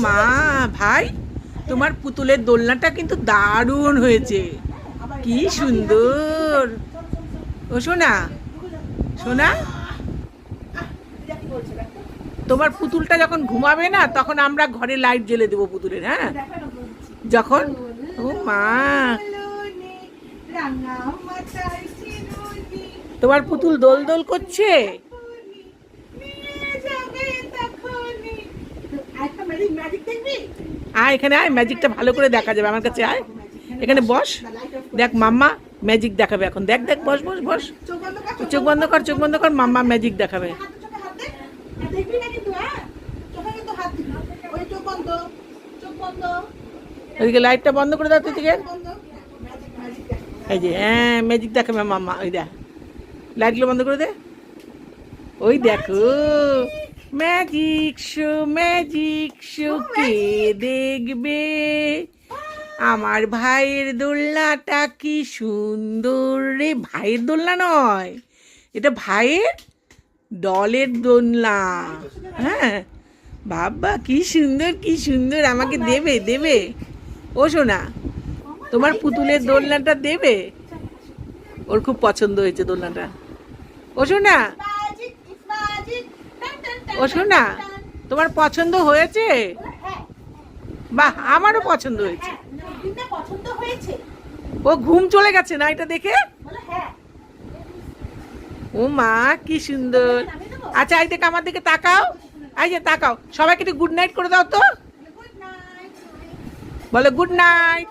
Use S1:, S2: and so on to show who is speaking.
S1: মা ভাই, তোমার পুতুলের দোলনাটা কিন্তু দারুণ হয়েছে, কি সুন্দর। ও সোনা, সোনা, তোমার পুতুলটা যখন ঘুমাবে না তখন আমরা ঘরে লাইট জ্বেলে দেবো পুতুলের। হ্যাঁ, যখন ও মা, তোমার পুতুল দোল দোল করছে। আয় এখানে আয়, ম্যাজিকটা ভালো করে দেখা যাবে আমার কাছে। আয় এখানে বস, দেখ মাম্মা ম্যাজিক দেখাবে এখন। দেখ দেখ, বস বস বস, চোখ বন্ধ কর, চোখ বন্ধ কর, মাম্মা ম্যাজিক দেখাবে। ওইদিকে লাইটটা বন্ধ করে দাও, তুই এই যে, হ্যাঁ ম্যাজিক দেখাবে মাম্মা। ওই দেখ, লাইটগুলো বন্ধ করে দে। ওই দেখো, ম্যাজিক শো, ম্যাজিক শো, কে দেখবে? আমার ভাইয়ের দোলনাটা কি সুন্দর রে। ভাইয়ের দোলনা নয়, এটা ভাইয়ের ডলের দোলনা। হ্যাঁ বাবা, কি সুন্দর কি সুন্দর। আমাকে দেবে দেবে? ও সোনা, তোমার পুতুলের দোলনাটা দেবে? ওর খুব পছন্দ হয়েছে দোলনাটা। ও সোনা, ও সোনা, তোমার পছন্দ হয়েছে? বাহ, আমারও পছন্দ হয়েছে। ও ঘুম চলে গেছে না এটা দেখে? ও মা, কি সুন্দর। আচ্ছা এই দেখে আমার দিকে তাকাও, এই যে তাকাও, সবাইকে একটু গুড নাইট করে দাও তো। বলো গুড নাইট।